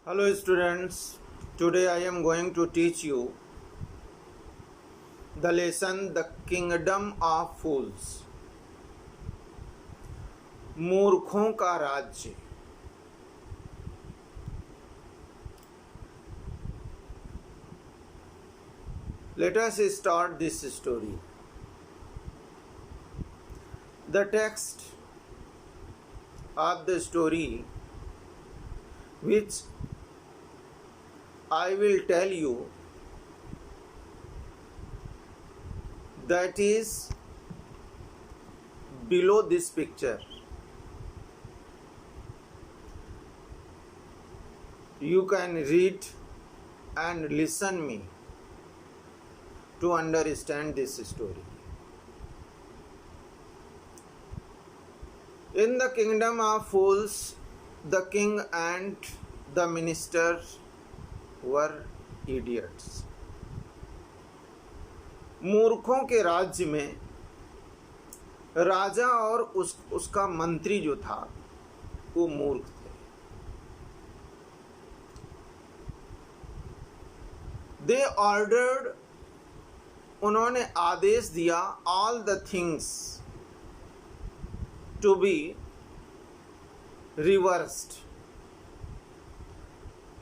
Hello students, today I am going to teach you the lesson The Kingdom of Fools. मूर्खों का राज्य। Let us start this story. The text of the story which I will tell you that is below this picture. You can read and listen me to understand this story. In the kingdom of fools, the king and the ministers were idiots. मूर्खों के राज्य में राजा और उसका मंत्री जो था वो मूर्ख थे। They ordered, उन्होंने आदेश दिया, all the things to be reversed,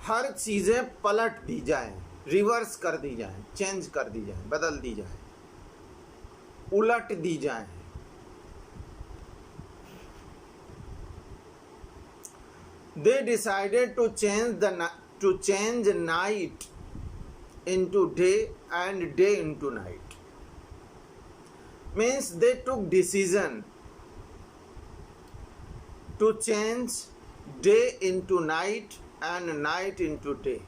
हर चीजें पलट दी जाएं, रिवर्स कर दी जाएं, चेंज कर दी जाएं, बदल दी जाएं, उलट दी जाएं। They decided to change night into day and day into night. Means they took decision to change day into night and night into day.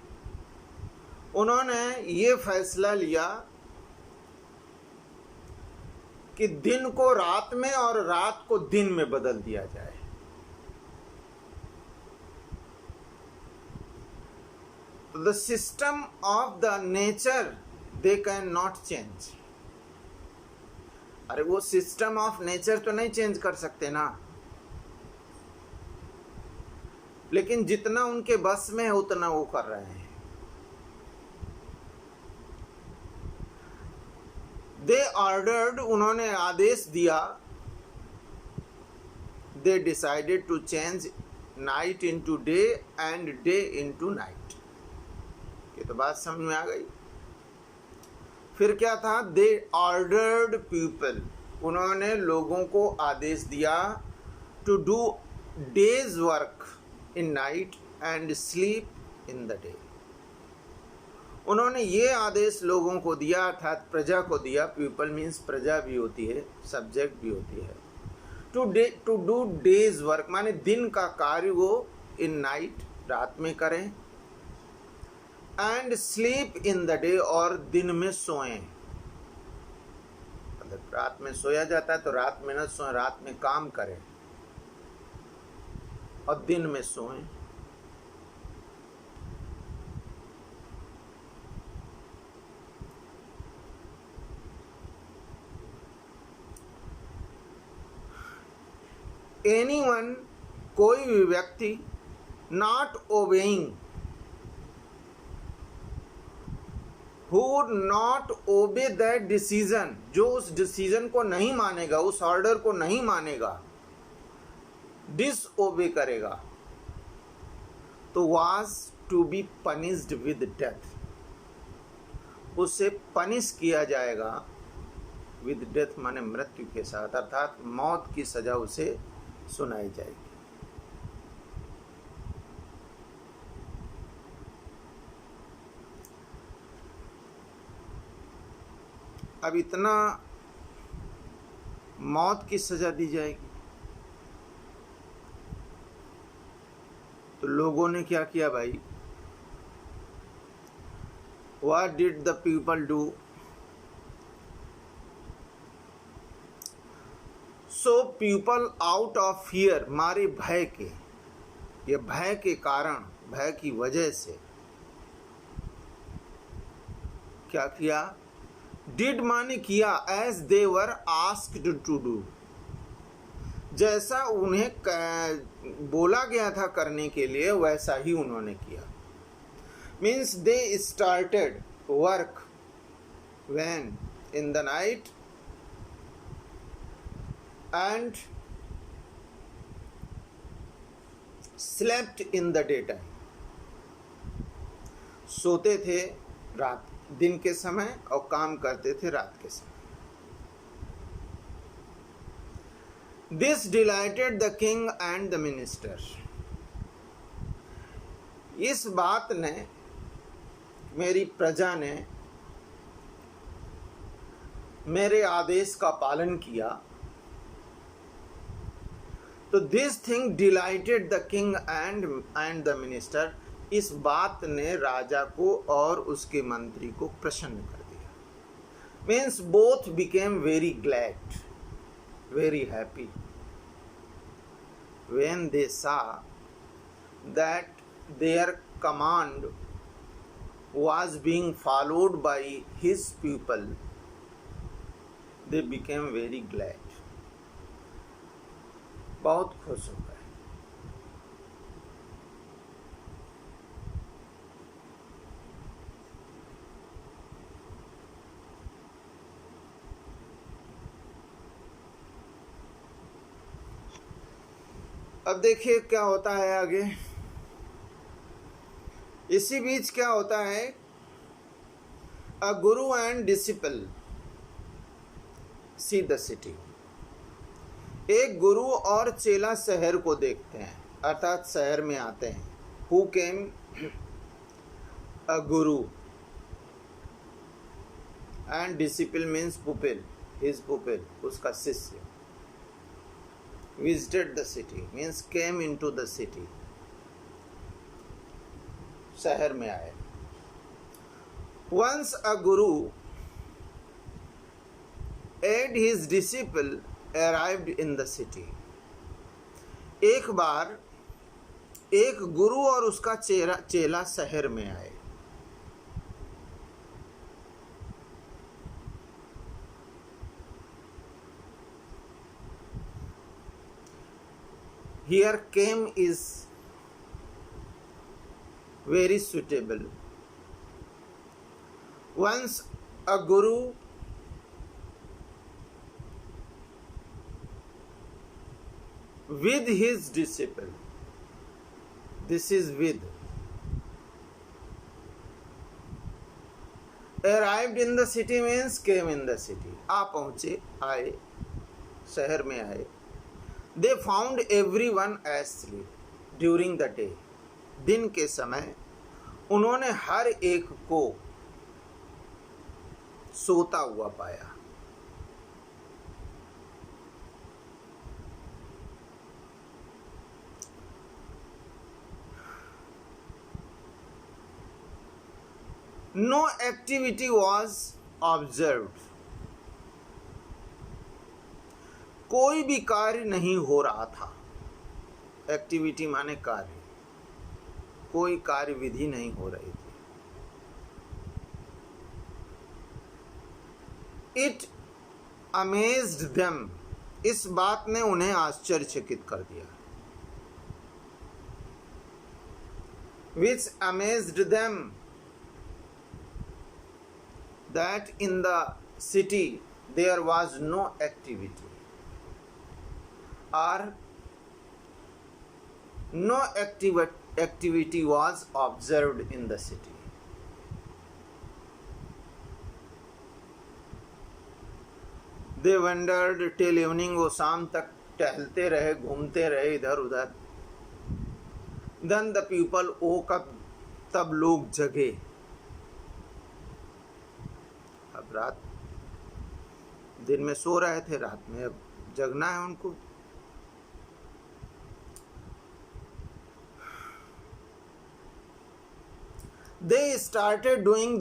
उन्होंने ये फैसला लिया कि दिन को रात में और रात को दिन में बदल दिया जाए। The system of the nature they cannot change. अरे वो सिस्टम ऑफ नेचर तो नहीं चेंज कर सकते ना, लेकिन जितना उनके बस में है उतना वो कर रहे हैं। They ordered, उन्होंने आदेश दिया, they decided to change night into day and day into night. ये तो बात समझ में आ गई। फिर क्या था? They ordered people, उन्होंने लोगों को आदेश दिया to do day's work in night and sleep in the day. उन्होंने ये आदेश लोगों को दिया, अर्थात प्रजा को दिया। पीपल मीन्स प्रजा भी होती है, सब्जेक्ट भी होती है। टू डू डेज वर्क माने दिन का कार्य वो इन नाइट रात में करें, and sleep in the day और दिन में सोएं। मतलब रात में सोया जाता है तो रात में न सोएं, रात में काम करें और दिन में सोएं। एनीवन, कोई भी व्यक्ति, not obeying, who would not obey that decision, जो उस डिसीजन को नहीं मानेगा, उस ऑर्डर को नहीं मानेगा, डिसओबे करेगा, तो was to be punished with death, उसे पनिश किया जाएगा विद डेथ माने मृत्यु के साथ, अर्थात मौत की सजा उसे सुनाई जाएगी। अब इतना मौत की सजा दी जाएगी तो लोगों ने क्या किया भाई? What did the people do? So people out of fear, मारे भय के, ये भय के कारण, भय की वजह से क्या किया? डिड माने किया, as they were asked to do, जैसा उन्हें बोला गया था करने के लिए वैसा ही उन्होंने किया। means they started work when in the night and slept in the daytime. सोते थे रात दिन के समय और काम करते थे रात के समय. This delighted the king and the minister. इस बात ने मेरी प्रजा ने मेरे आदेश का पालन किया. तो this thing dilated the king and the minister. इस बात ने राजा को और उसके मंत्री को प्रसन्न कर दिया. Means both became very glad, very happy when they saw that their command was being followed by his people. They became very glad. बहुत खुश हो गए. अब देखिए क्या होता है आगे. इसी बीच क्या होता है, अ गुरु and disciple see the city. एक गुरु और चेला शहर को देखते हैं, अर्थात शहर में आते हैं. Who came, a Guru and disciple means pupil, his pupil, उसका शिष्य. visited the city means came into the city. शहर में आए. Once a guru and his disciple arrived in the city. एक बार एक गुरु और उसका चेला शहर में आए. Here came is very suitable. Once a guru with his disciple. This is with. Arrived in the city means came in the city. आ पहुंचे, आए, शहर में आए. They found everyone asleep during the day. दिन के समय उन्होंने हर एक को सोता हुआ पाया. No activity was observed. कोई भी कार्य नहीं हो रहा था. एक्टिविटी माने कार्य. कोई कार्य विधि नहीं हो रही थी. It amazed them. इस बात ने उन्हें आश्चर्यचकित कर दिया. Which amazed them that in the city there was no activity. or no activity was observed in the city. They wandered till evening. वो शाम तक टहलते रहे, घूमते रहे इधर उधर. Then the people woke up. तब लोग जगे. अब रात, दिन में सो रहे थे, रात में अब जगना है उनको. They started doing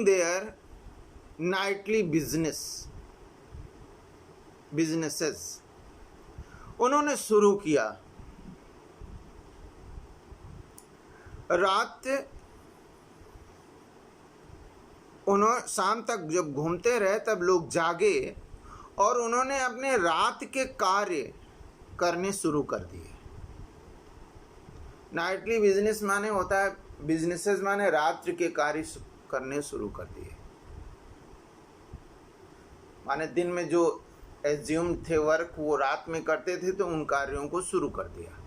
their nightly businesses. उन्होंने शुरू किया. रात शाम तक जब घूमते रहे तब लोग जागे और उन्होंने अपने रात के कार्य करने शुरू कर दिए। नाइटली बिजनेस माने होता है, बिजनेसेस माने रात्रि के कार्य करने शुरू कर दिए, माने दिन में जो एज्यूम थे वर्क वो रात में करते थे, तो उन कार्यों को शुरू कर दिया।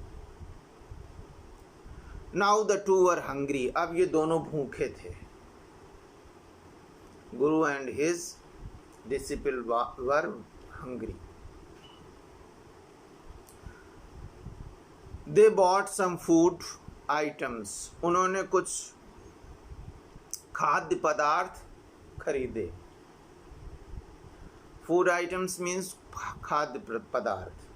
Now the two were hungry, अब ये दोनों भूखे थे। Guru and his disciple were hungry. They bought some food items, उन्होंने कुछ खाद्य पदार्थ खरीदे। फूड आइटम्स मीन्स खाद्य पदार्थ।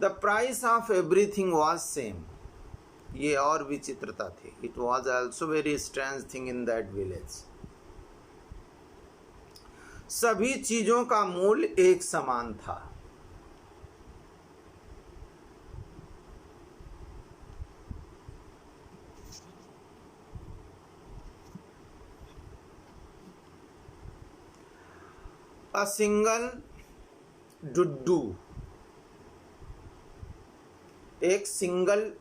The price of everything was same, ये और विचित्रता थी। It was also very strange thing in that village. सभी चीजों का मूल्य एक समान था। A single डुड्डू, एक सिंगल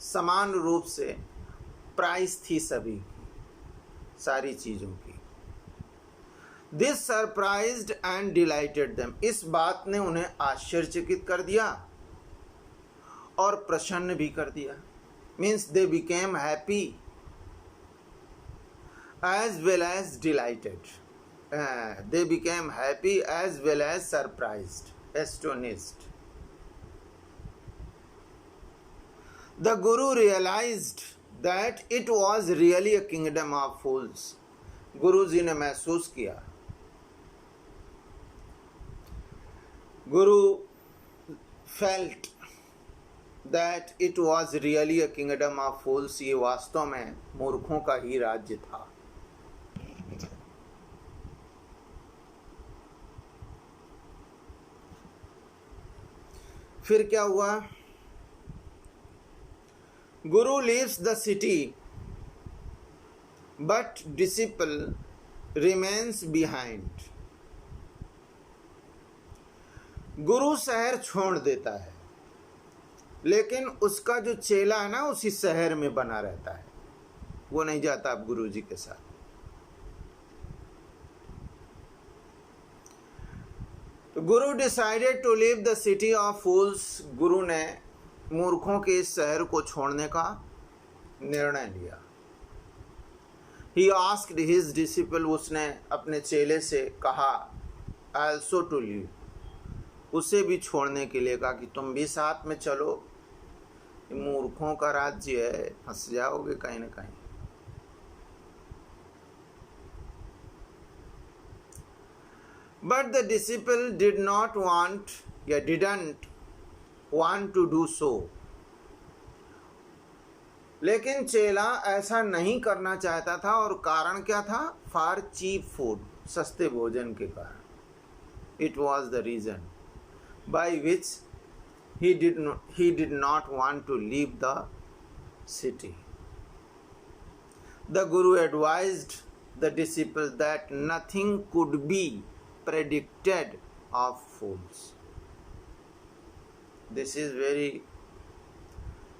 समान रूप से प्राइस थी सभी की, सारी चीजों की। This surprised and dilated them, इस बात ने उन्हें आश्चर्यचकित कर दिया और प्रसन्न भी कर दिया। Means they became happy as well as delighted. They became happy as well as surprised, astonished. The Guru realized that it was really a kingdom of fools. गुरु जी ने महसूस किया, Guru felt that it was really a kingdom of fools. ये वास्तव में मूर्खों का ही राज्य था। फिर क्या हुआ? गुरु leaves the city but disciple remains behind. गुरु शहर छोड़ देता है, लेकिन उसका जो चेला है ना उसी शहर में बना रहता है, वो नहीं जाता अब गुरु जी के साथ। तो guru decided to leave the city of fools, guru ने मूर्खों के इस शहर को छोड़ने का निर्णय लिया। ही आस्क्ड हिज डिसिपल, उसने अपने चेले से कहा, आल्सो टू लीव, उसे भी छोड़ने के लिए कहा कि तुम भी साथ में चलो, मूर्खों का राज्य है, फंस जाओगे कहीं ना कहीं। But the disciple didn't want to do so. लेकिन चेला ऐसा नहीं करना चाहता था, और कारण क्या था? फॉर चीप फूड, सस्ते भोजन के कारण। It was the reason by which he did not want to leave the city. The Guru advised the disciple that nothing could be predicted of fools. This is very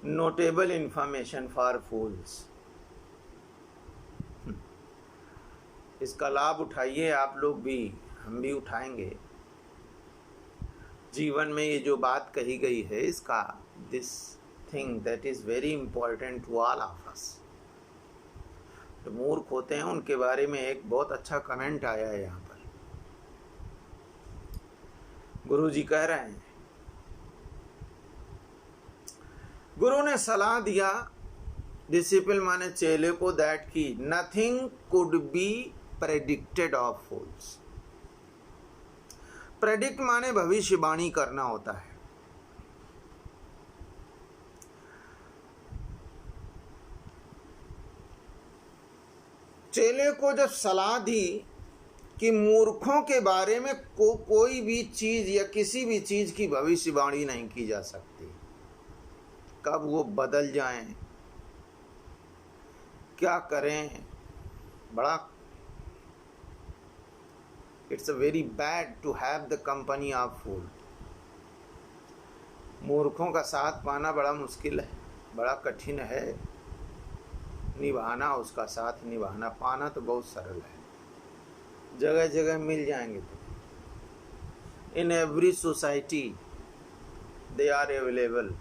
notable information for fools. इसका लाभ उठाइए आप लोग भी, हम भी उठाएंगे। जीवन में ये जो बात कही गई है इसका, this thing that is very important to all of us. जो मूर्ख होते हैं उनके बारे में एक बहुत अच्छा कमेंट आया है यहाँ पर। गुरु जी कह रहे हैं, गुरु ने सलाह दिया डिसिपल माने चेले को, दैट की nothing could be predicted of fools. Predict माने भविष्यवाणी करना होता है। चेले को जब सलाह दी कि मूर्खों के बारे में कोई भी चीज या किसी भी चीज की भविष्यवाणी नहीं की जा सकती, कब वो बदल जाएं, क्या करें, बड़ा It's a very bad to have the company of fool. मूर्खों का साथ पाना बड़ा मुश्किल है, बड़ा कठिन है निभाना, उसका साथ निभाना। पाना तो बहुत सरल है, जगह जगह मिल जाएंगे। तो in every society they are available.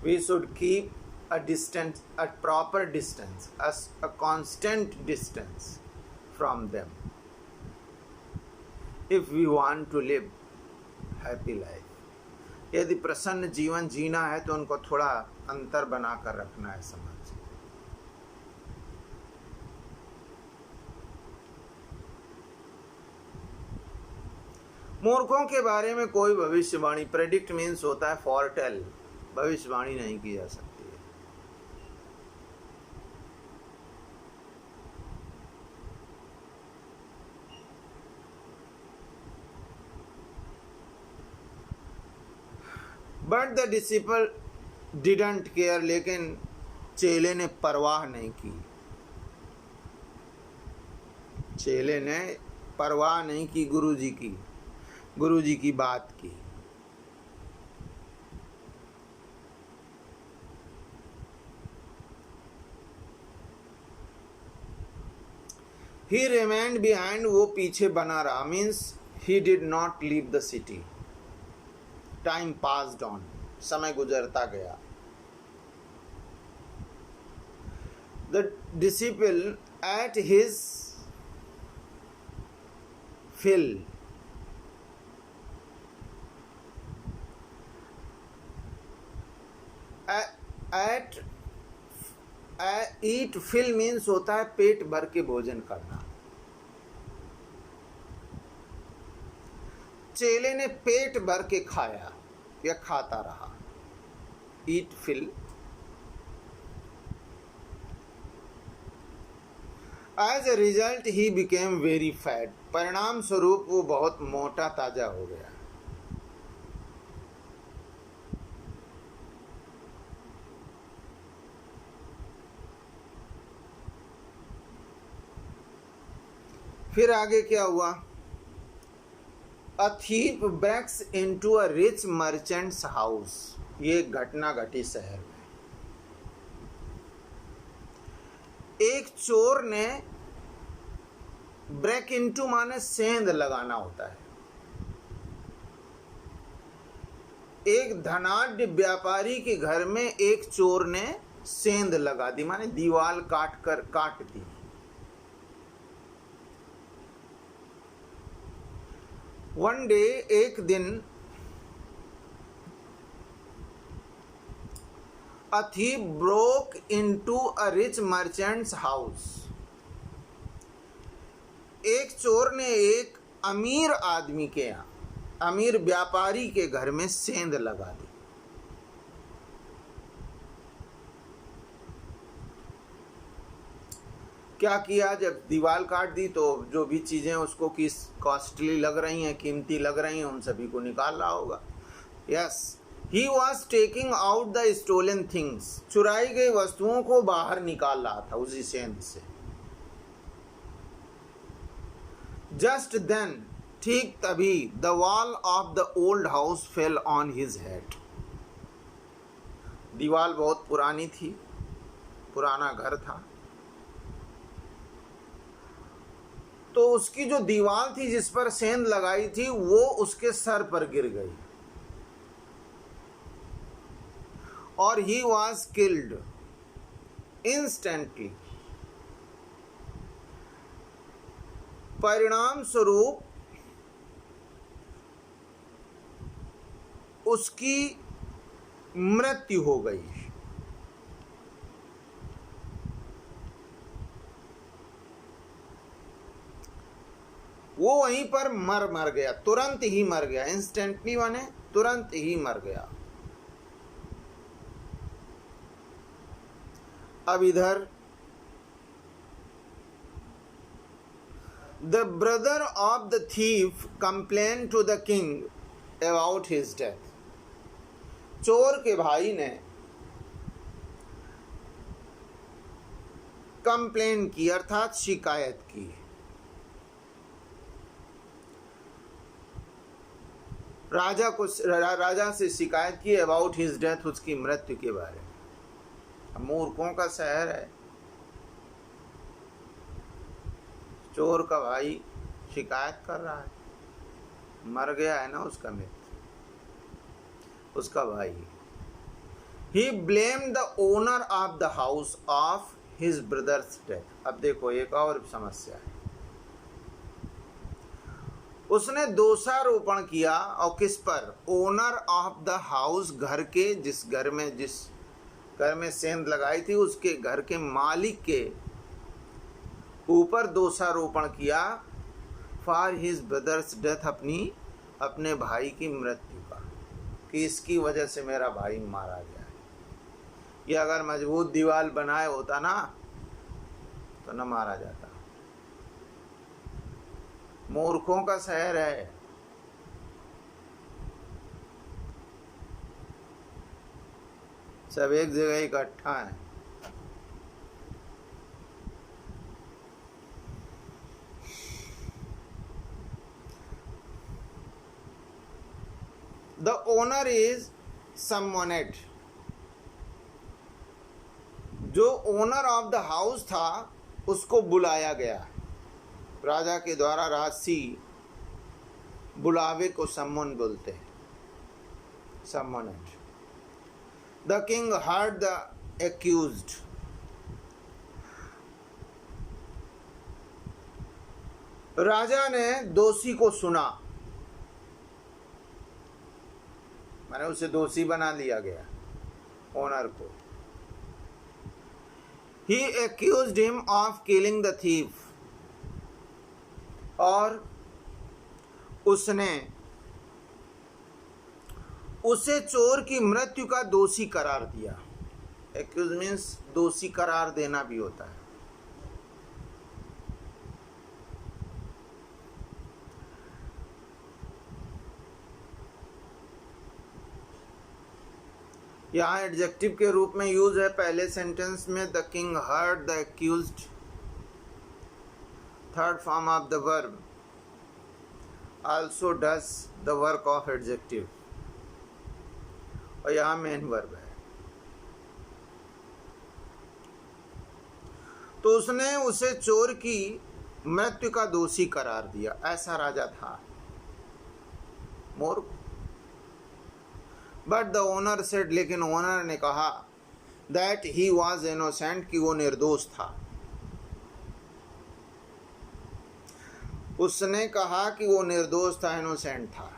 We should keep a distance, a proper distance, a constant distance from them if we want to live happy life. यदि प्रसन्न जीवन जीना है तो उनको थोड़ा अंतर बनाकर रखना है समाज से। मूर्खों के बारे में कोई भविष्यवाणी, प्रेडिक्ट मीन्स होता है फोरटेल, भविष्यवाणी नहीं की जा सकती है। But the disciple didn't care, लेकिन चेले ने परवाह नहीं की। चेले ने परवाह नहीं की गुरु जी की बात की। He remained behind, वो पीछे बना रहा, means he did not leave the city. Time passed on, समय गुजरता गया। The disciple at his fill, eat fill means होता है पेट भर के भोजन करना। चेले ने पेट भर के खाया या खाता रहा। eat fill, as a result he became very fat, परिणाम स्वरूप वो बहुत मोटा ताजा हो गया। फिर आगे क्या हुआ? A thief breaks into a rich merchant's house, ये घटना घटी शहर में। एक चोर ने, ब्रेक इनटू माने सेंध लगाना होता है। एक धनाढ्य व्यापारी के घर में एक चोर ने सेंध लगा दी, माने दीवार काट दी। वन डे, एक दिन, a thief broke into a rich merchant's house, एक चोर ने एक अमीर आदमी के यहाँ, अमीर व्यापारी के घर में सेंध लगा दी। क्या किया? जब दीवार काट दी तो जो भी चीजें उसको किस कॉस्टली लग रही हैं, कीमती लग रही हैं, उन सभी को निकाल रहा होगा। Yes, he was taking out the stolen things, चुराई गई वस्तुओं को बाहर निकाल रहा था उसी सेंध से। जस्ट देन, ठीक तभी, the wall of the old house fell on his head, दीवार बहुत पुरानी थी, पुराना घर था, तो उसकी जो दीवार थी जिस पर सेंध लगाई थी वो उसके सर पर गिर गई और ही वॉज किल्ड इंस्टेंटली। परिणाम स्वरूप उसकी मृत्यु हो गई। वो वहीं पर मर गया, तुरंत ही मर गया। इंस्टेंटली माने तुरंत ही मर गया। अब इधर the brother of the thief complain to the king about his death, चोर के भाई ने कंप्लेन की अर्थात शिकायत की। राजा से शिकायत की अबाउट हिज डेथ, उसकी मृत्यु के बारे में। मूर्खों का शहर है। चोर का भाई शिकायत कर रहा है, मर गया है ना उसका मित्र, उसका भाई। He blamed the owner of the house of his brother's death। अब देखो एक और समस्या है। उसने दोषारोपण किया और किस पर? ओनर ऑफ द हाउस, घर के, जिस घर में सेंध लगाई थी उसके घर के मालिक के ऊपर दोषारोपण किया फॉर हिज ब्रदर्स डेथ, अपने भाई की मृत्यु का, कि इसकी वजह से मेरा भाई मारा गया है। ये अगर मजबूत दीवार बनाए होता ना तो न मारा जाता। मूर्खों का शहर है। सब एक जगह इकट्ठा है। The owner is summoned। जो ओनर ऑफ द हाउस था उसको बुलाया गया राजा के द्वारा। राजसी बुलावे को सम्मन बोलते हैं, summoned। The king heard the accused। राजा ने दोषी को सुना, माने उसे दोषी बना लिया गया, ओनर को। He accused him of killing the thief। और उसने उसे चोर की मृत्यु का दोषी करार दिया। एक्यूज मीन्स दोषी करार देना भी होता है। यहाँ एडजेक्टिव के रूप में यूज है पहले सेंटेंस में। The king heard the accused, third form of the verb also does the work of adjective, और यहाँ मेन वर्ब है। तो उसने उसे चोर की मृत्यु का दोषी करार दिया। ऐसा राजा था, मूर्ख। बट द ओनर सेड, लेकिन ओनर ने कहा दैट ही वॉज इनोसेंट, कि वो निर्दोष था। उसने कहा कि वो निर्दोष था, इनोसेंट था।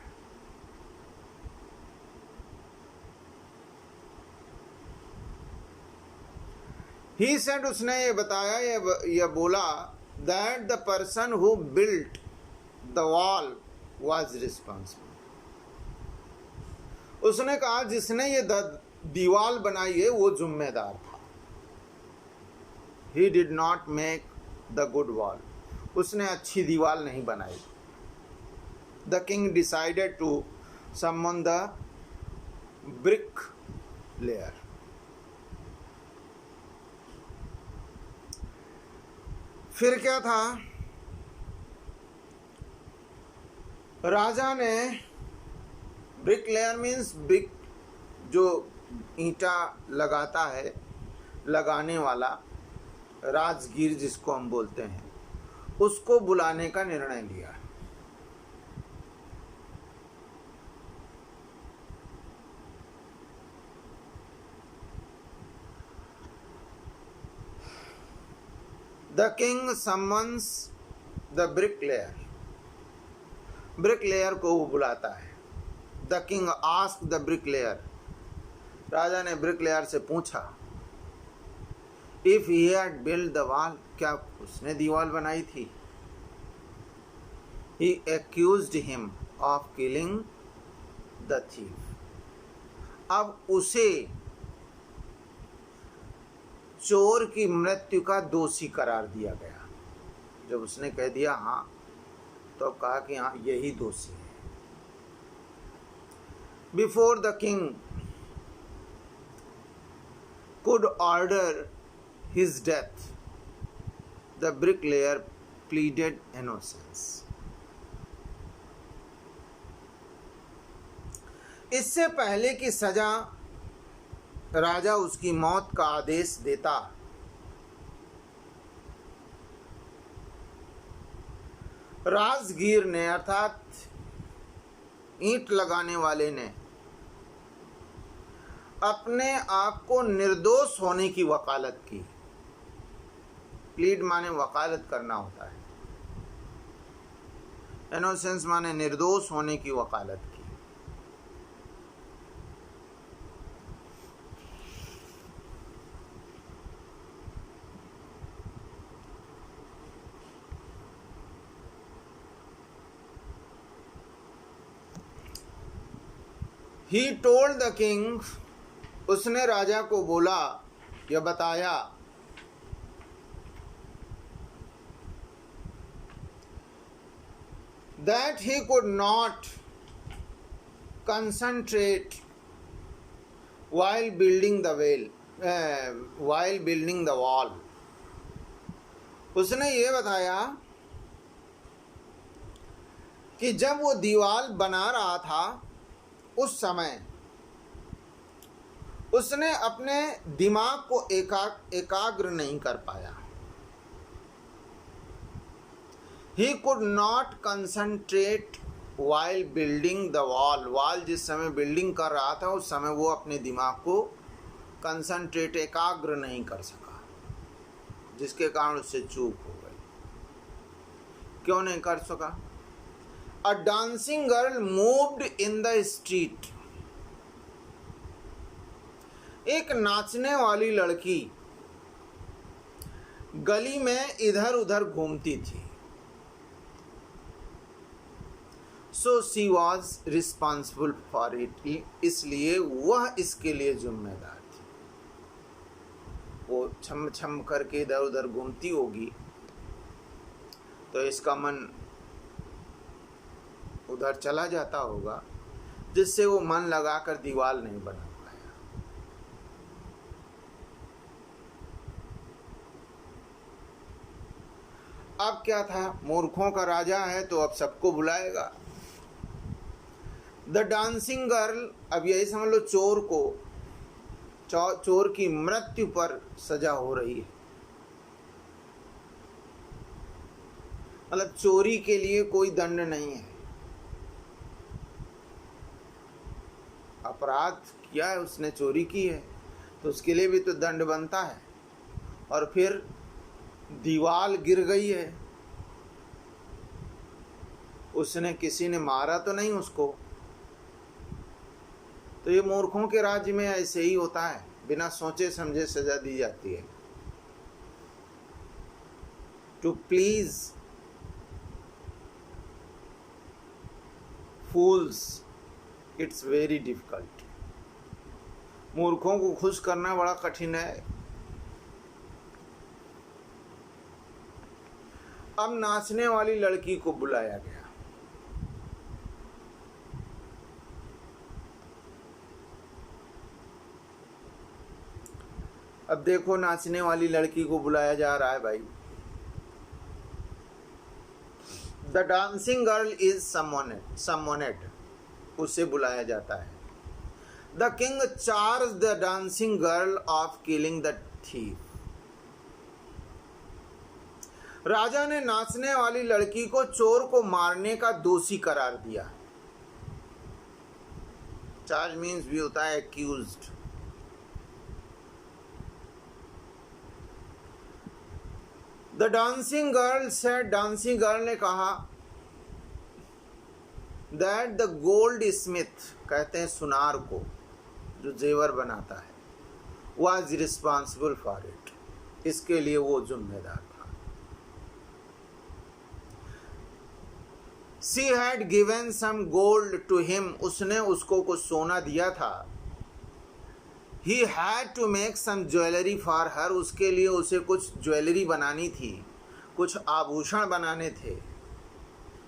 ही सेड, उसने ये बताया, ये बोला that the person who built the wall was responsible. उसने कहा जिसने ये दीवार बनाई है वो जिम्मेदार था। He did not make the good wall। उसने अच्छी दीवार नहीं बनाई। The king decided to summon the bricklayer। फिर क्या था? राजा ने, ब्रिकलेयर मीन्स ब्रिक, जो ईंटा लगाता है, लगाने वाला, राजगीर जिसको हम बोलते हैं, उसको बुलाने का निर्णय लिया। The king summons the bricklayer. Bricklayer को वो बुलाता है। The king asked the bricklayer. राजा ने ब्रिकलेयर से पूछा if he had build the wall, क्या उसने दीवार बनाई थी? He accused him of killing the thief. अब उसे चोर की मृत्यु का दोषी करार दिया गया। जब उसने कह दिया हाँ, तो कहा कि हाँ यही दोषी है। Before the king could order his death, The bricklayer pleaded innocence. इससे पहले कि सजा राजा उसकी मौत का आदेश देता, राजगीर ने अर्थात ईंट लगाने वाले ने अपने आप को निर्दोष होने की वकालत की। प्लीड माने वकालत करना होता है, इनोसेंस माने निर्दोष होने की वकालत की। He told the king, उसने राजा को बोला या बताया, that he could not concentrate while building the wall. उसने ये बताया कि जब वो दीवार बना रहा था उस समय उसने अपने दिमाग को एकाग्र नहीं कर पाया। He could not concentrate while building the wall. Wall जिस समय बिल्डिंग कर रहा था उस समय वो अपने दिमाग को कंसंट्रेट एकाग्र नहीं कर सका, जिसके कारण उससे चूक हो गई। क्यों नहीं कर सका? A dancing girl moved in the street. एक नाचने वाली लड़की गली में इधर उधर घूमती थी। So she was responsible for it. इसलिए वह इसके लिए जिम्मेदार थी। वो छम छम करके इधर उधर घूमती होगी तो इसका मन उधर चला जाता होगा, जिससे वो मन लगाकर दीवार नहीं बना पाया। अब क्या था, मूर्खों का राजा है तो अब सबको बुलाएगा। द डांसिंग गर्ल, अब यही समझ लो चोर को, चोर की मृत्यु पर सजा हो रही है। मतलब चोरी के लिए कोई दंड नहीं है, अपराध किया है, उसने चोरी की है तो उसके लिए भी तो दंड बनता है। और फिर दीवार गिर गई है, उसने किसी ने मारा तो नहीं उसको। तो ये मूर्खों के राज्य में ऐसे ही होता है, बिना सोचे समझे सजा दी जाती है। To please fools it's very difficult. मूर्खों को खुश करना बड़ा कठिन है। अब नाचने वाली लड़की को बुलाया गया। अब देखो नाचने वाली लड़की को बुलाया जा रहा है भाई। The dancing girl is summoned, उसे बुलाया जाता है। The king charge the dancing girl of killing the thief. राजा ने नाचने वाली लड़की को चोर को मारने का दोषी करार दिया। चार्ज मीन्स भी होता है accused. The dancing girl said, dancing girl ने कहा, दैट द गोल्ड स्मिथ, कहते हैं सुनार को जो जेवर बनाता है, वाज रिस्पॉन्सिबल फॉर इट, इसके लिए वो जिम्मेदार था। She had given some gold to him, उसने उसको कुछ सोना दिया था। He had to make some jewellery for her, उसके लिए उसे कुछ ज्वेलरी बनानी थी, कुछ आभूषण बनाने थे।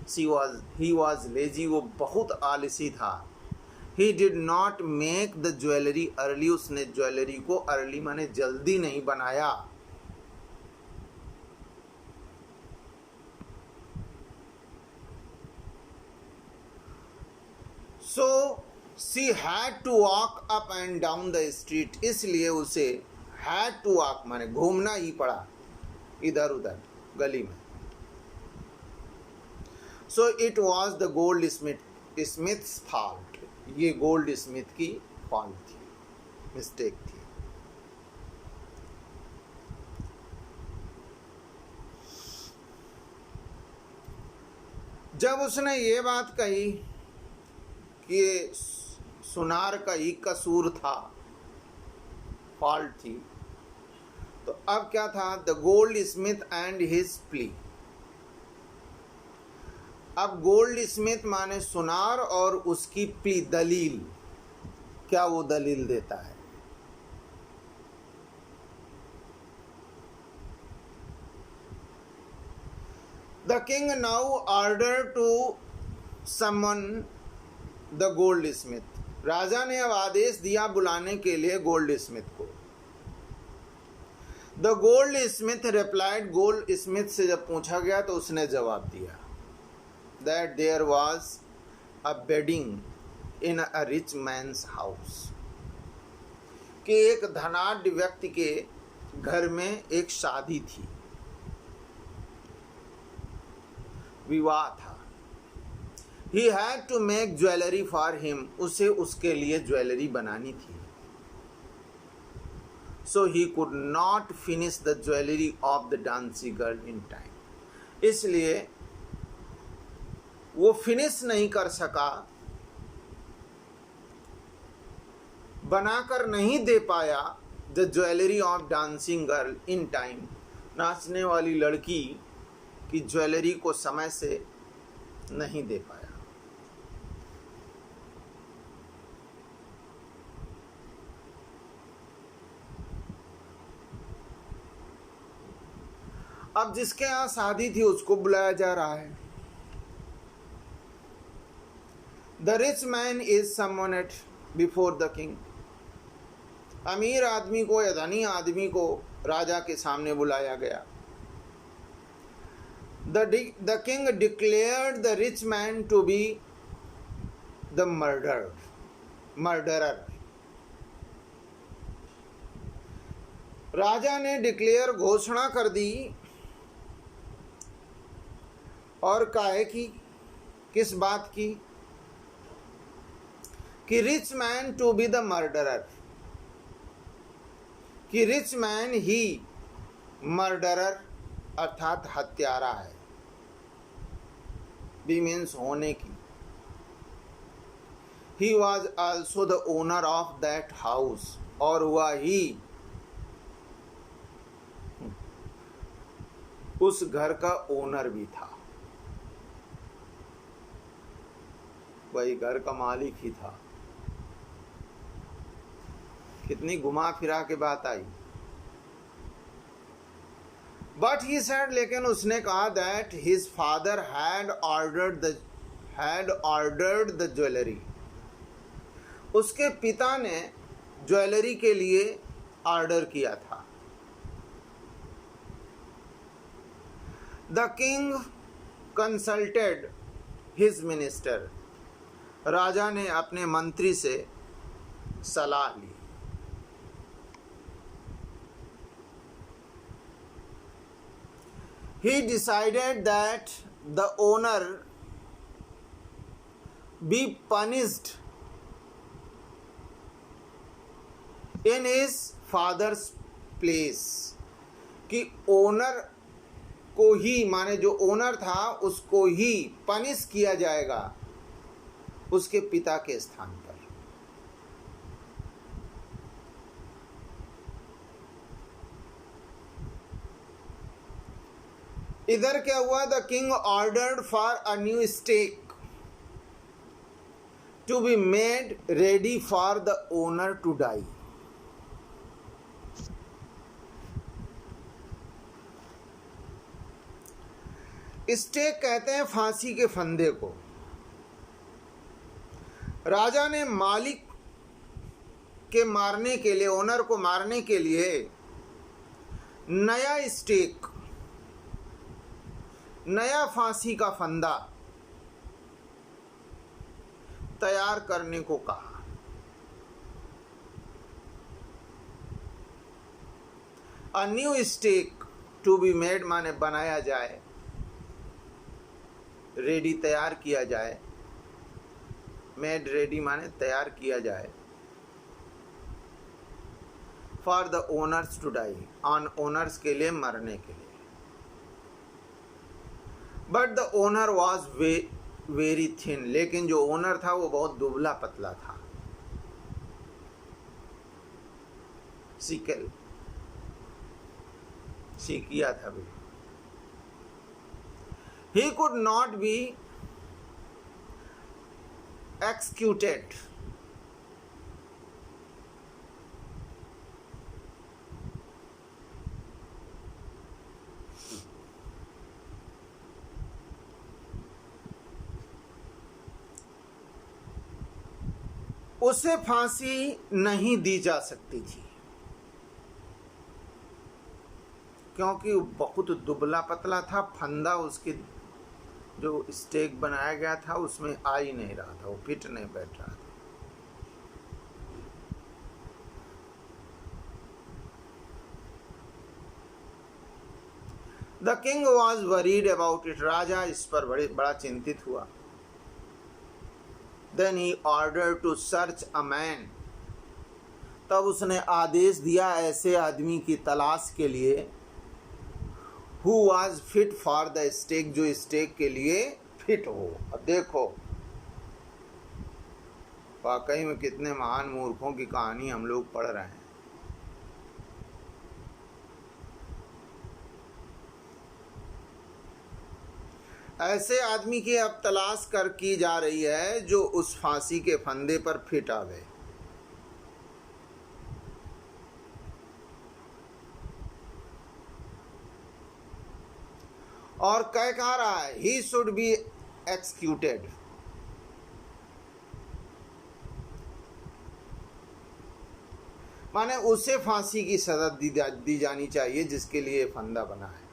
ही वॉज लेजी, वो बहुत आलसी था। He did not make the jewellery early, उसने ज्वेलरी को अर्ली माने जल्दी नहीं बनाया। So she had to walk up and down the street, इसलिए उसे हैड टू वॉक माने घूमना ही पड़ा इधर उधर गली में। So it was the gold Smiths fault, ये गोल्ड स्मिथ की फॉल्ट थी, मिस्टेक थी। जब उसने ये बात कही कि ये सुनार का ही कसूर था, फॉल्ट थी, तो अब क्या था? The gold Smith and his plea. अब गोल्ड स्मिथ माने सुनार और उसकी प्ली, दलील, क्या वो दलील देता है? The king now ordered to summon the goldsmith. राजा ने अब आदेश दिया बुलाने के लिए गोल्ड स्मिथ को। The goldsmith replied, gold Smith से जब पूछा गया तो उसने जवाब दिया that there was a wedding in a rich man's house, कि एक धनाढ्य व्यक्ति के घर में एक शादी थी, विवाह था। He had to make jewelry for him, उसे उसके लिए ज्वेलरी बनानी थी। So he could not finish the jewelry of the dancing girl in time, इसलिए वो फिनिश नहीं कर सका, बनाकर नहीं दे पाया the jewellery of dancing girl in time, नाचने वाली लड़की की ज्वेलरी को समय से नहीं दे पाया। अब जिसके यहां शादी थी उसको बुलाया जा रहा है। The rich man is someone eight before the king, अमीर आदमी को या धनी आदमी को राजा के सामने बुलाया गया। The king declared the rich man to be the murderer. राजा ने डिक्लेयर, घोषणा कर दी, और काहे की, किस बात की? कि rich man to be the murderer, कि रिच मैन ही मर्डरर अर्थात हत्यारा है, बी मीन्स होने की। He was also the owner of that house, और वह ही उस घर का ओनर भी था, वही घर का मालिक ही था। कितनी घुमा फिरा के बात आई। बट ही सेड, लेकिन उसने कहा that his father had ordered the jewellery, उसके पिता ने ज्वेलरी के लिए ऑर्डर किया था। The king consulted his minister, राजा ने अपने मंत्री से सलाह ली। He decided that the owner be punished in his father's place, कि ओनर को ही माने जो ओनर था उसको ही पनिश किया जाएगा उसके पिता के स्थान पर। इधर क्या हुआ? The king ordered for a new stake to be made ready for the owner to die. Stake कहते हैं फांसी के फंदे को। राजा ने मालिक के मारने के लिए, ओनर को मारने के लिए नया स्टेक, नया फांसी का फंदा तैयार करने को कहा। A new stake to be made माने बनाया जाए, रेडी तैयार किया जाए, मेड रेडी माने तैयार किया जाए, for the owners to die, on owners के लिए मरने के लिए। But the owner was very thin, लेकिन जो ओनर था वो बहुत दुबला पतला था। सिकल किया था भी। He could not be executed. उसे फांसी नहीं दी जा सकती थी क्योंकि बहुत दुबला पतला था। फंदा उसके जो स्टेक बनाया गया था उसमें आ ही नहीं रहा था, वो फिट नहीं बैठ रहा था। The king was worried about it, राजा इस पर बड़ा चिंतित हुआ। Then he order to search a man, तब उसने आदेश दिया ऐसे आदमी की तलाश के लिए Who was fit for the stake, जो स्टेक के लिए फिट हो। अब देखो वाकई में कितने महान मूर्खों की कहानी हम लोग पढ़ रहे हैं। ऐसे आदमी की अब तलाश की जा रही है जो उस फांसी के फंदे पर फिट आवे। और कह रहा है ही शुड बी एक्सक्यूटेड, माने उसे फांसी की सजा दी जानी चाहिए जिसके लिए फंदा बना है।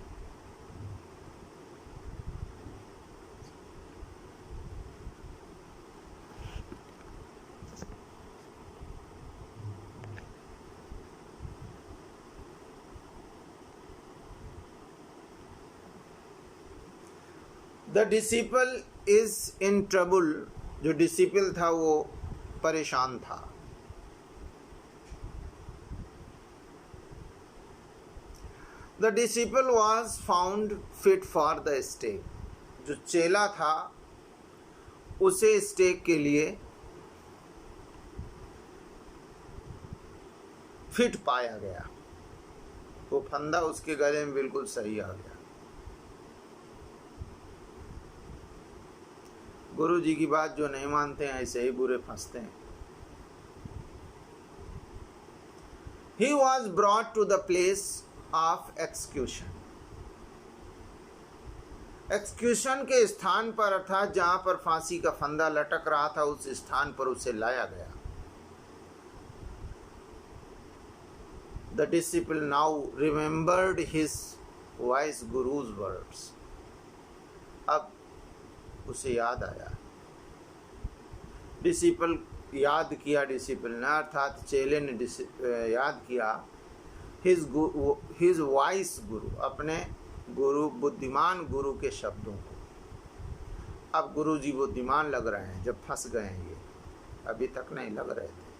The disciple is in trouble, जो डिसिपल था वो परेशान था। The disciple was found fit for the stake, जो चेला था उसे स्टेक के लिए फिट पाया गया। वो फंदा उसके गले में बिल्कुल सही आ गया। गुरु जी की बात जो नहीं मानते हैं ऐसे ही बुरे फंसते हैं। He was brought to the place of execution. Execution के स्थान पर अर्थात जहां पर फांसी का फंदा लटक रहा था उस स्थान पर उसे लाया गया। The disciple now remembered his wise guru's words. अब उसे याद आया, डिसिपल याद किया, डिसिपल ने अर्थात चेले ने याद किया हिज वाइस गुरु, अपने गुरु बुद्धिमान गुरु के शब्दों को। अब गुरु जी बुद्धिमान लग रहे हैं जब फंस गए हैं ये, अभी तक नहीं लग रहे थे।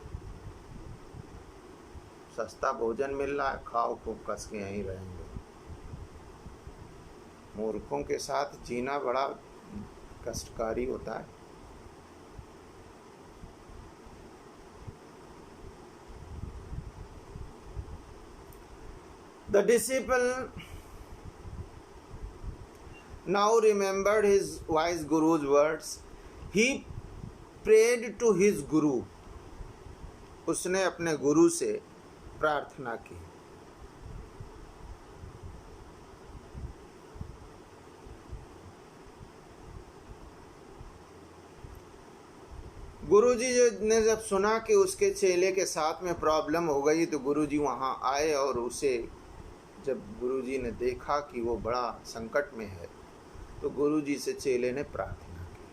सस्ता भोजन मिल रहा है, खाओ खूब कस के यहीं रहेंगे। मूर्खों के साथ जीना बड़ा कष्टकारी होता है। The disciple now remembered his wise guru's words. He prayed to his guru. उसने अपने गुरु से प्रार्थना की। गुरुजी ने जब सुना कि उसके चेले के साथ में प्रॉब्लम हो गई तो गुरुजी वहाँ आए और उसे जब गुरुजी ने देखा कि वो बड़ा संकट में है तो गुरुजी से चेले ने प्रार्थना की।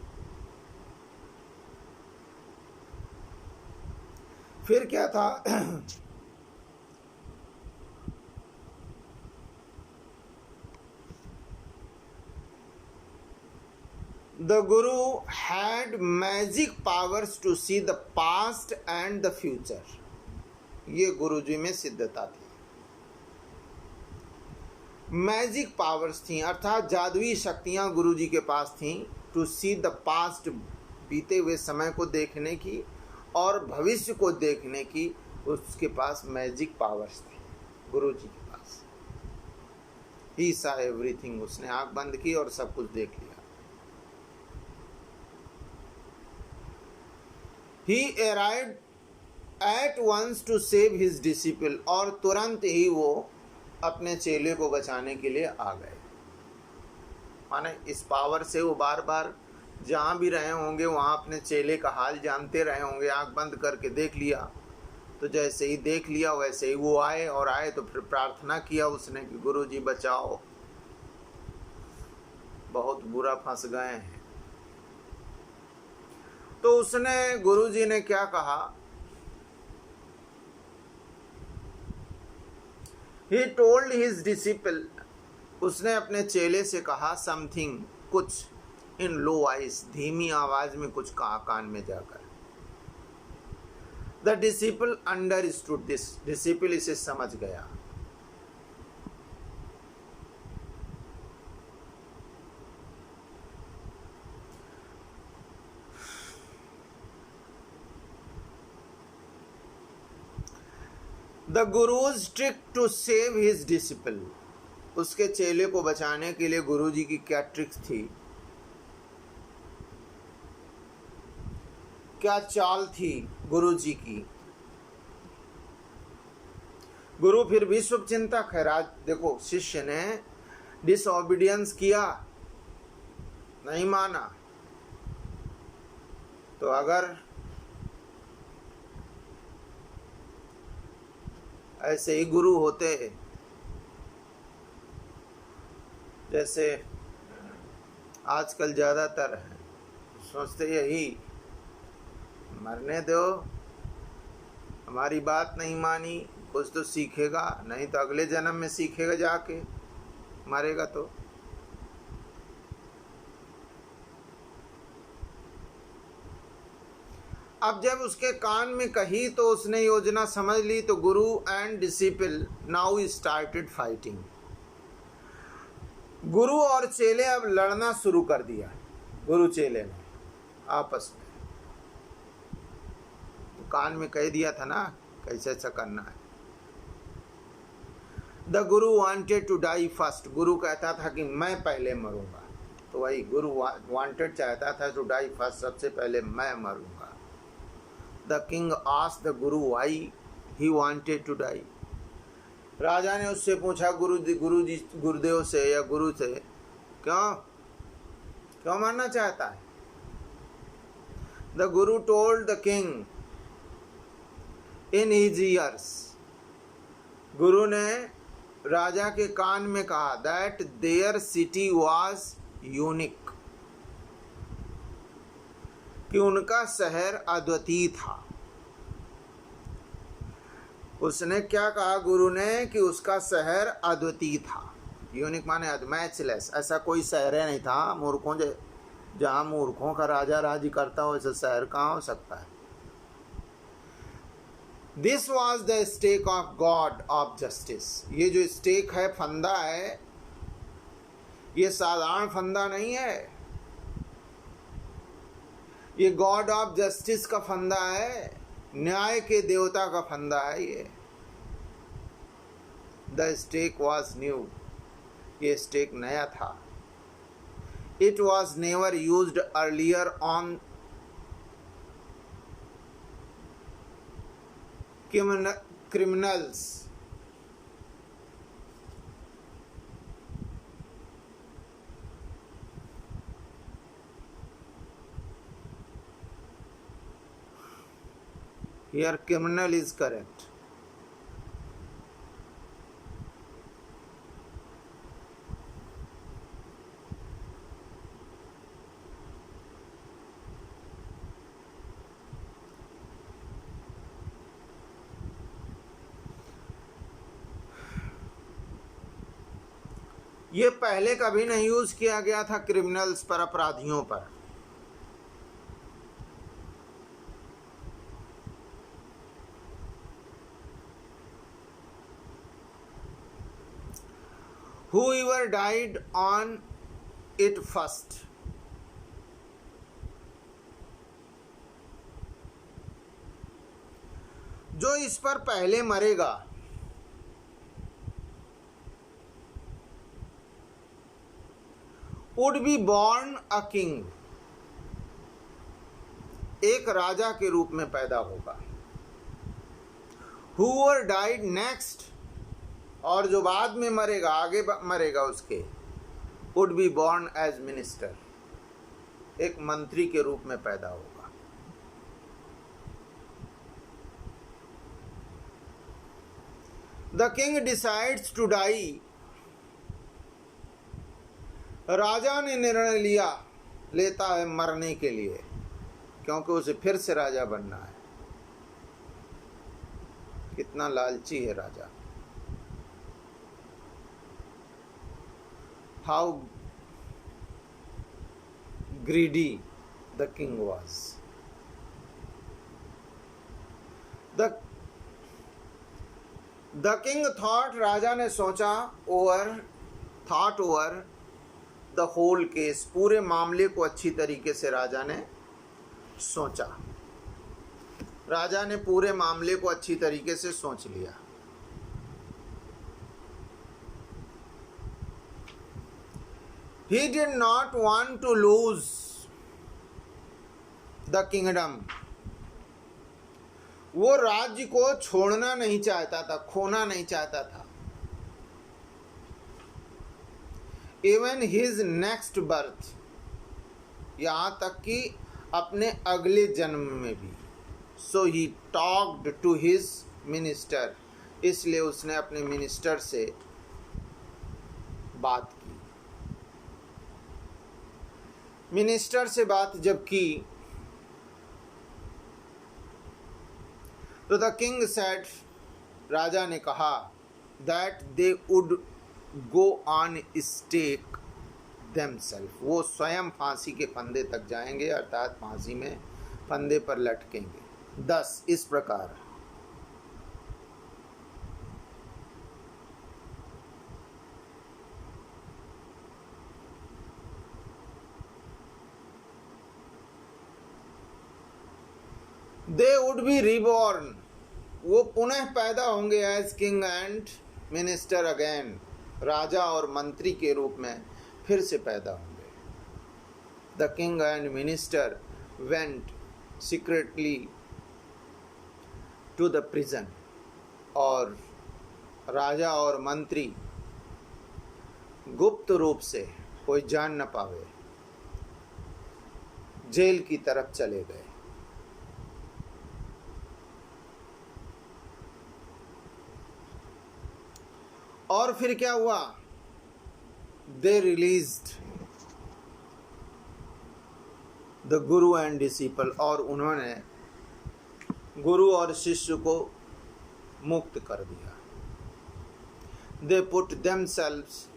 फिर क्या था the guru had magic powers to see the past and the future. ये गुरुजी में सिद्धता थी, मैजिक पावर्स थी, अर्थात जादुई शक्तियां गुरुजी के पास थीं, टू सी द पास्ट, बीते हुए समय को देखने की और भविष्य को देखने की उसके पास मैजिक पावर्स थी गुरुजी के पास। ही सा एवरीथिंग, उसने आंख बंद की और सब कुछ देख लिया। He arrived at once to save his disciple, और तुरंत ही वो अपने चेले को बचाने के लिए आ गए। माने इस पावर से वो बार बार जहाँ भी रहे होंगे वहाँ अपने चेले का हाल जानते रहे होंगे, आंख बंद करके देख लिया। तो जैसे ही देख लिया वैसे ही वो आए, और आए तो फिर प्रार्थना किया उसने कि गुरु जी बचाओ, बहुत बुरा फंस गए हैं। तो उसने, गुरु जी ने क्या कहा, ही टोल्ड हिज डिसिपल, उसने अपने चेले से कहा, समथिंग, कुछ, इन लो वॉइस, धीमी आवाज में कुछ कहा कान में जाकर। The disciple understood this, disciple इसे समझ गया। The guru's trick to save his disciple, उसके चेले को बचाने के लिए गुरुजी की क्या ट्रिक्स थी, क्या चाल थी गुरुजी की। गुरु फिर भी शुभ चिंतक है। राज देखो, शिष्य ने डिसओबीडियंस किया, नहीं माना, तो अगर ऐसे ही गुरु होते, जैसे आजकल ज़्यादातर है, सोचते यही, मरने दो, हमारी बात नहीं मानी, कुछ तो सीखेगा, नहीं तो अगले जन्म में सीखेगा जाके, मरेगा तो। अब जब उसके कान में कही तो उसने योजना समझ ली। तो गुरु and disciple now started fighting, गुरु और चेले अब लड़ना शुरू कर दिया, गुरु चेले ने आपस में। तो कान में कह दिया था ना कैसे ऐसा करना है। The Guru wanted to die first, गुरु कहता था कि मैं पहले मरूंगा, तो वही गुरु वांटेड, चाहता था टू डाई फर्स्ट, सबसे पहले मैं मरूंगा। The king asked the guru why he wanted to die, राजा ने उससे पूछा गुरुदेव से या गुरु से, क्यों मरना चाहता है। The Guru told the king in his years, गुरु ने राजा के कान में कहा, that there city was unique, कि उनका शहर अद्वितीय था। उसने क्या कहा गुरु ने, कि उसका शहर अद्वितीय था। यूनिक माने मैचलेस, ऐसा कोई शहर नहीं था मूर्खों जहाँ मूर्खों का राजा राज करता हो, ऐसा शहर कहाँ हो सकता है। This was the stake of god of justice, ये जो स्टेक है, फंदा है, ये साधारण फंदा नहीं है, ये गॉड ऑफ जस्टिस का फंदा है, न्याय के देवता का फंदा है ये। द स्टेक वॉज न्यू, ये स्टेक नया था। It was never used earlier on criminals, here criminal is correct. ये पहले कभी नहीं यूज किया गया था क्रिमिनल्स पर, अपराधियों पर। Whoever died on it first, जो इस पर पहले मरेगा, would be born a king, एक राजा के रूप में पैदा होगा। Whoever died next, और जो बाद में मरेगा, आगे मरेगा उसके, would be born as minister, एक मंत्री के रूप में पैदा होगा। The king decides to die, राजा ने निर्णय लेता है मरने के लिए, क्योंकि उसे फिर से राजा बनना है। कितना लालची है राजा। How greedy the king was. The king thought, राजा ने सोचा, thought over the whole case, पूरे मामले को अच्छी तरीके से राजा ने सोचा। राजा ने पूरे मामले को अच्छी तरीके से सोच लिया। He did not want to lose the kingdom. वो राज्य को छोड़ना नहीं चाहता था, खोना नहीं चाहता था। Even his next birth, यहाँ तक कि अपने अगले जन्म में भी। So he talked to his minister, इसलिए उसने अपने मिनिस्टर से बात की। मिनिस्टर से बात जब की तो द किंग सेड, राजा ने कहा, that they would go on stake themselves, वो स्वयं फांसी के फंदे तक जाएंगे, अर्थात फांसी में फंदे पर लटकेंगे। 10 इस प्रकार दे वुड बी रिबॉर्न, वो पुनः पैदा होंगे as king and minister again, राजा और मंत्री के रूप में फिर से पैदा होंगे। The king and minister went secretly to the prison, और राजा और मंत्री गुप्त रूप से, कोई जान न पावे, जेल की तरफ चले गए। और फिर क्या हुआ? They released the guru and disciple, और उन्होंने गुरु और शिष्य को मुक्त कर दिया। They put themselves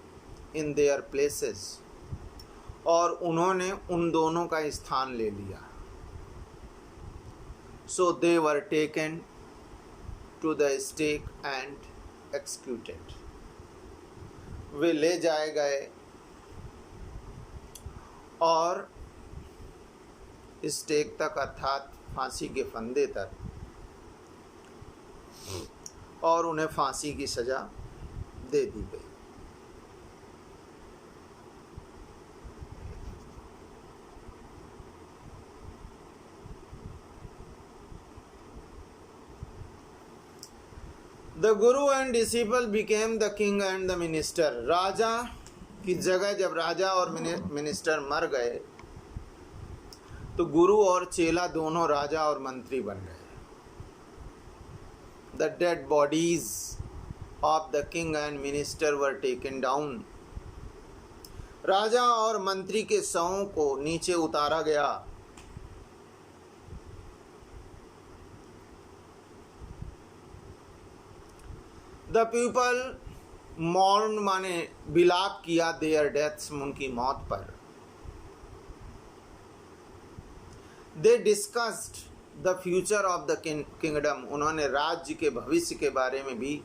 in their places, और उन्होंने उन दोनों का स्थान ले लिया। So they were taken to the stake and executed, वे ले जाए गए और स्टेक तक, अर्थात फांसी के फंदे तक, और उन्हें फांसी की सजा दे दी गई। The guru and disciple became the king and the minister, राजा की जगह जब राजा और मिनिस्टर मर गए तो गुरु और चेला दोनों राजा और मंत्री बन गए। The dead bodies of the king and minister were taken down, राजा और मंत्री के शवों को नीचे उतारा गया। The people मॉर्न माने विलाप किया देयर डेथ्स, उनकी मौत पर। They discussed the future of the kingdom, उन्होंने राज्य के भविष्य के बारे में भी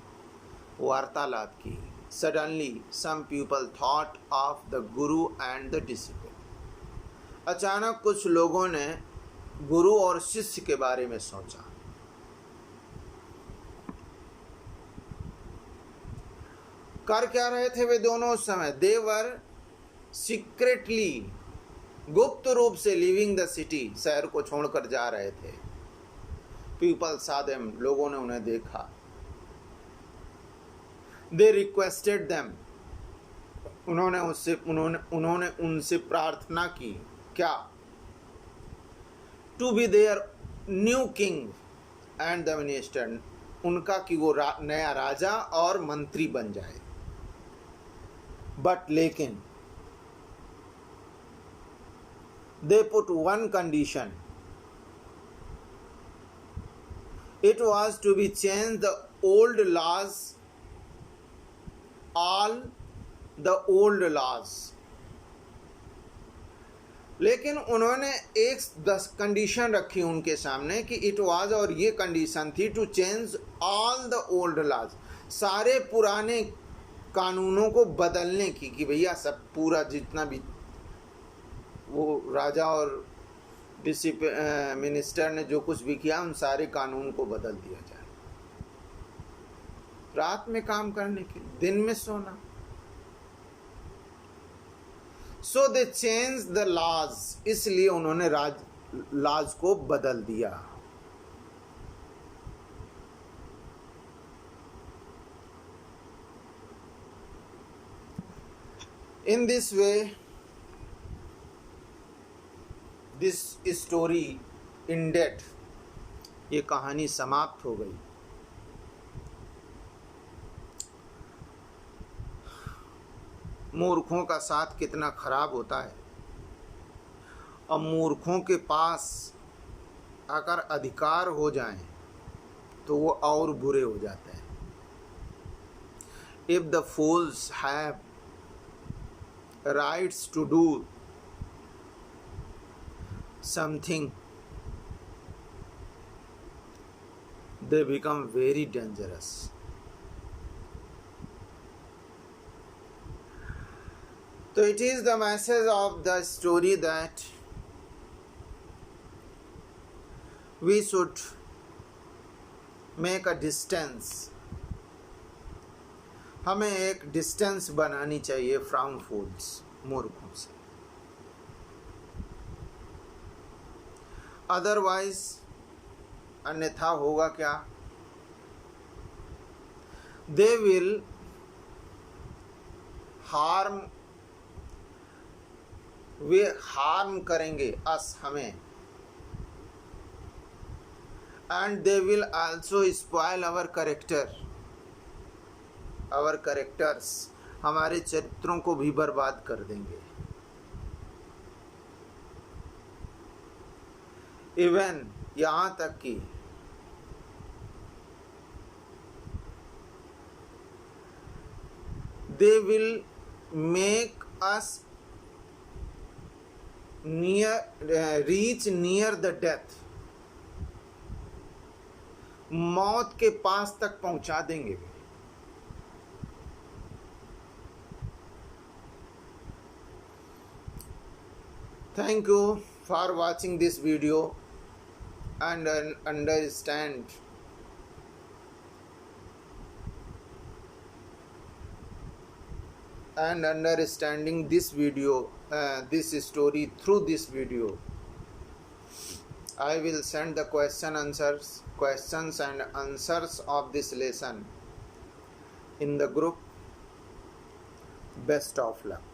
वार्तालाप की। Suddenly some people thought of the guru and the disciple, अचानक कुछ लोगों ने गुरु और शिष्य के बारे में सोचा। कर क्या रहे थे वे दोनों उस समय? दे वर सीक्रेटली, गुप्त रूप से, लिविंग द सिटी, शहर को छोड़कर जा रहे थे। पीपल saw them, लोगों ने उन्हें देखा। दे रिक्वेस्टेड देम, उन्होंने उनसे प्रार्थना की। क्या? To be there new king and the minister, उनका कि वो नया राजा और मंत्री बन जाए। बट लेकिन they put one condition, it was to be changed the old laws, all the old laws। लेकिन उन्होंने एक 10 कंडीशन रखी उनके सामने कि इट वाज, और ये कंडीशन थी to change all the old laws, सारे पुराने कानूनों को बदलने की, कि भैया सब पूरा जितना भी वो राजा और मिनिस्टर ने जो कुछ भी किया उन सारे कानून को बदल दिया जाए। रात में काम करने के, दिन में सोना। सो दे चेंज द लॉज, इसलिए उन्होंने लॉज को बदल दिया। In this way this story ended, ये कहानी समाप्त हो गई। मूर्खों का साथ कितना खराब होता है, और मूर्खों के पास अगर अधिकार हो जाएं तो वो और बुरे हो जाते हैं। If the fools have rights to do something, they become very dangerous। So it is the message of the story that we should make a distance, हमें एक डिस्टेंस बनानी चाहिए फ्रॉम फूल्स, मूर्खों से। अदरवाइज, अन्यथा होगा क्या? दे विल हार्म, वे हार्म करेंगे अस, हमें। And they will also spoil our character, our characters, हमारे चरित्रों को भी बर्बाद कर देंगे। इवन यहाँ तक कि they will make us reach near the death, मौत के पास तक पहुंचा देंगे। Thank you for watching this video and understanding this video, this story through this video. I will send the questions and answers of this lesson in the group. Best of luck.